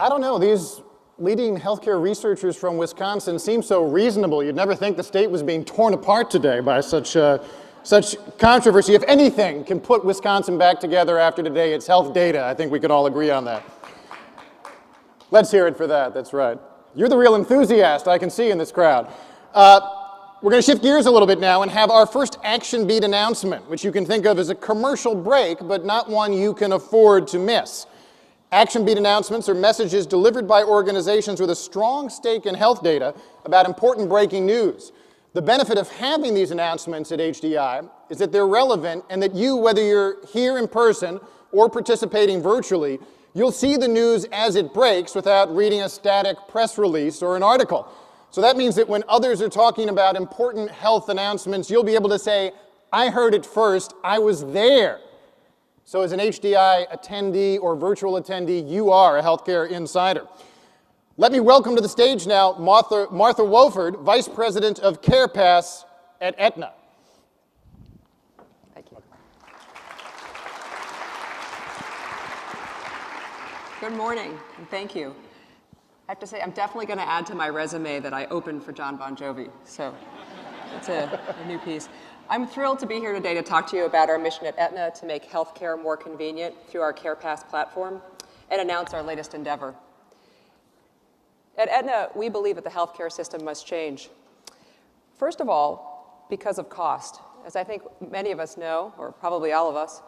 I don't know, these leading healthcare researchers from Wisconsin seem so reasonable. You'd never think the state was being torn apart today by such controversy. If anything can put Wisconsin back together after today, it's health data. I think we could all agree on that. Let's hear it for that, that's right. You're the real enthusiast I can see in this crowd. We're going to shift gears a little bit now and have our first Action Beat announcement, which you can think of as a commercial break, but not one you can afford to miss. Action Beat announcements are messages delivered by organizations with a strong stake in health data about important breaking news. The benefit of having these announcements at HDI is that they're relevant and that you, whether you're here in person or participating virtually, you'll see the news as it breaks without reading a static press release or an article. So that means that when others are talking about important health announcements, you'll be able to say, I heard it first, I was there. So as an HDI attendee or virtual attendee, you are a healthcare insider. Let me welcome to the stage now Martha Wofford, Vice President of CarePass at Aetna. Thank you. Good morning, and thank you. I have to say, I'm definitely going to add to my resume that I opened for John Bon Jovi, so it's a new piece. I'm thrilled to be here today to talk to you about our mission at Aetna to make healthcare more convenient through our CarePass platform and announce our latest endeavor. At Aetna, we believe that the healthcare system must change. First of all, because of cost. As I think many of us know, or probably all of us,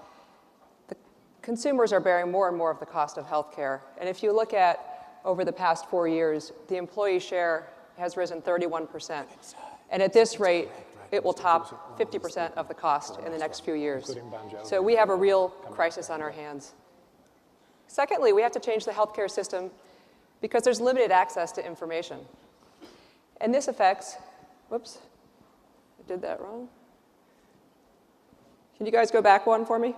the consumers are bearing more and more of the cost of healthcare. And if you look at over the past 4 years, the employee share has risen 31%. And at this rate, it will top 50% of the cost in the next few years. So we have a real crisis on our hands. Secondly, we have to change the healthcare system because there's limited access to information. And this affects, whoops, I did that wrong. Can you guys go back one for me?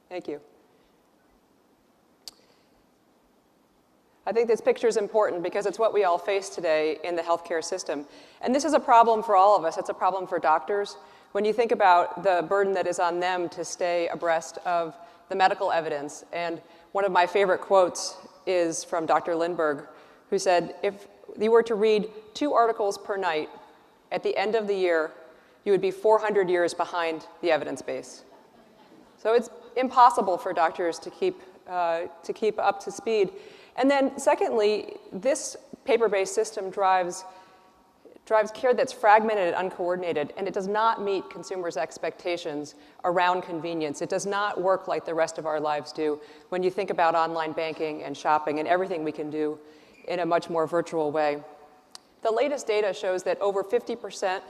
Thank you. I think this picture is important because it's what we all face today in the healthcare system. And this is a problem for all of us. It's a problem for doctors. When you think about the burden that is on them to stay abreast of the medical evidence. And one of my favorite quotes is from Dr. Lindbergh, who said, if you were to read 2 articles per night, at the end of the year, you would be 400 years behind the evidence base. So it's impossible for doctors to keep up to speed. And then secondly, this paper-based system drives care that's fragmented and uncoordinated, and it does not meet consumers' expectations around convenience. It does not work like the rest of our lives do when you think about online banking and shopping and everything we can do in a much more virtual way. The latest data shows that over 50%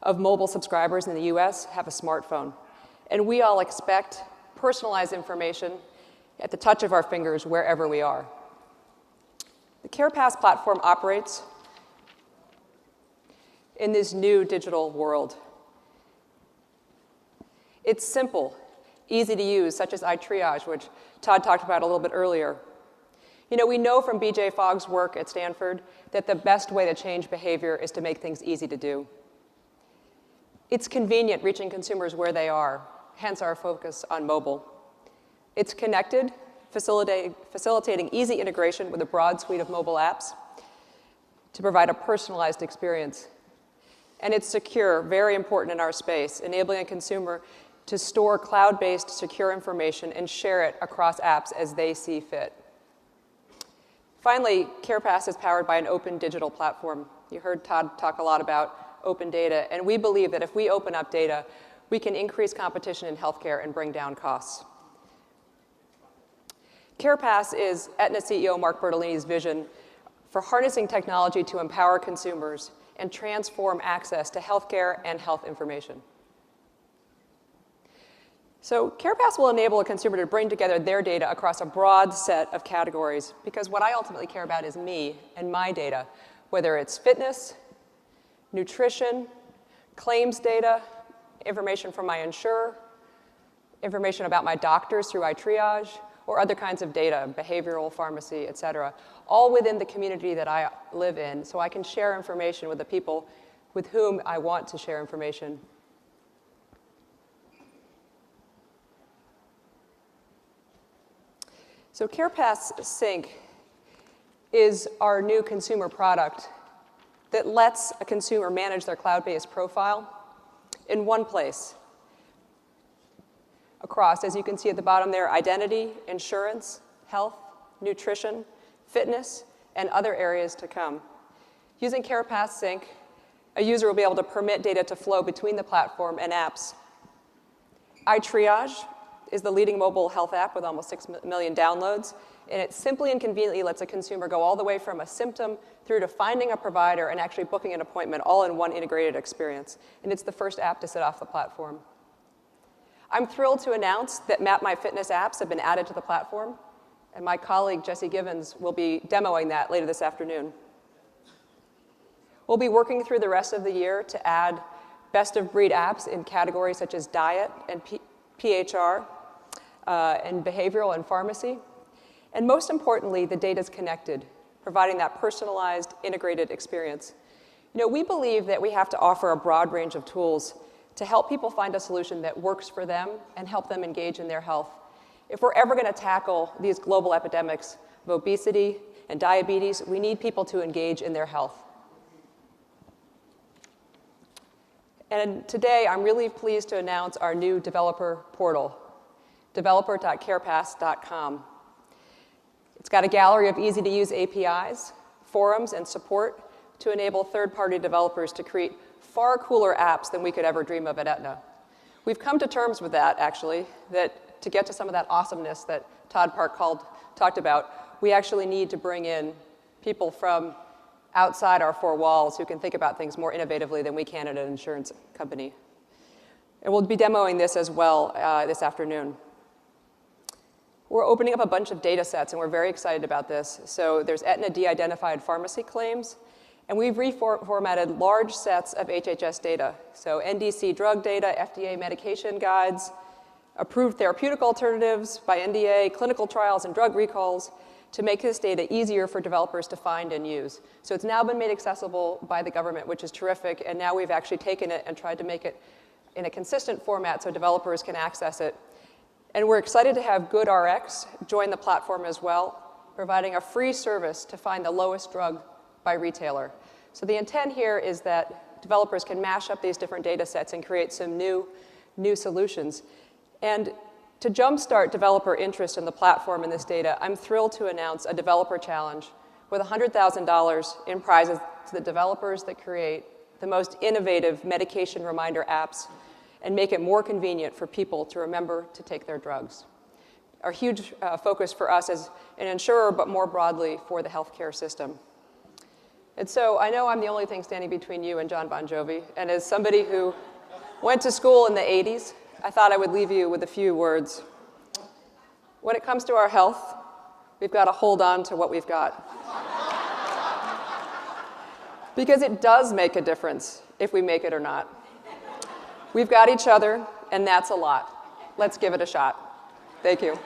of mobile subscribers in the US have a smartphone, and we all expect personalized information at the touch of our fingers wherever we are. The CarePass platform operates in this new digital world. It's simple, easy to use, such as iTriage, which Todd talked about a little bit earlier. You know, we know from BJ Fogg's work at Stanford that the best way to change behavior is to make things easy to do. It's convenient reaching consumers where they are, hence our focus on mobile. It's connected, facilitating easy integration with a broad suite of mobile apps to provide a personalized experience. And it's secure, very important in our space, enabling a consumer to store cloud-based secure information and share it across apps as they see fit. Finally, CarePass is powered by an open digital platform. You heard Todd talk a lot about open data, and we believe that if we open up data, we can increase competition in healthcare and bring down costs. CarePass is Aetna CEO Mark Bertolini's vision for harnessing technology to empower consumers and transform access to healthcare and health information. So CarePass will enable a consumer to bring together their data across a broad set of categories, because what I ultimately care about is me and my data, whether it's fitness, nutrition, claims data, information from my insurer, information about my doctors through iTriage, or other kinds of data, behavioral, pharmacy, et cetera, all within the community that I live in, so I can share information with the people with whom I want to share information. So CarePass Sync is our new consumer product that lets a consumer manage their cloud-based profile in one place across, as you can see at the bottom there, identity, insurance, health, nutrition, fitness, and other areas to come. Using CarePass Sync, a user will be able to permit data to flow between the platform and apps. iTriage is the leading mobile health app with almost 6 million downloads, and it simply and conveniently lets a consumer go all the way from a symptom through to finding a provider and actually booking an appointment all in one integrated experience. And it's the first app to sit off the platform. I'm thrilled to announce that Map My Fitness apps have been added to the platform, and my colleague Jesse Givens will be demoing that later this afternoon. We'll be working through the rest of the year to add best-of-breed apps in categories such as diet and PHR, and behavioral and pharmacy. And most importantly, the data's connected, providing that personalized, integrated experience. We believe that we have to offer a broad range of tools to help people find a solution that works for them and help them engage in their health. If we're ever going to tackle these global epidemics of obesity and diabetes, we need people to engage in their health. And today, I'm really pleased to announce our new developer portal, developer.carepass.com. It's got a gallery of easy-to-use APIs, forums, and support to enable third-party developers to create far cooler apps than we could ever dream of at Aetna. We've come to terms with that, actually, that to get to some of that awesomeness that Todd Park talked about, we actually need to bring in people from outside our four walls who can think about things more innovatively than we can at an insurance company. And we'll be demoing this as well this afternoon. We're opening up a bunch of data sets, and we're very excited about this. So there's Aetna de-identified pharmacy claims, and we've reformatted large sets of HHS data. So NDC drug data, FDA medication guides, approved therapeutic alternatives by NDA, clinical trials, and drug recalls to make this data easier for developers to find and use. So it's now been made accessible by the government, which is terrific, and now we've actually taken it and tried to make it in a consistent format so developers can access it. And we're excited to have GoodRx join the platform as well, providing a free service to find the lowest drug by retailer. So the intent here is that developers can mash up these different data sets and create some new solutions. And to jumpstart developer interest in the platform and this data, I'm thrilled to announce a developer challenge with $100,000 in prizes to the developers that create the most innovative medication reminder apps and make it more convenient for people to remember to take their drugs. A huge focus for us as an insurer, but more broadly for the healthcare system. And so I know I'm the only thing standing between you and John Bon Jovi, and as somebody who went to school in the 80s, I thought I would leave you with a few words. When it comes to our health, we've got to hold on to what we've got. Because it does make a difference if we make it or not. We've got each other, and that's a lot. Let's give it a shot. Thank you.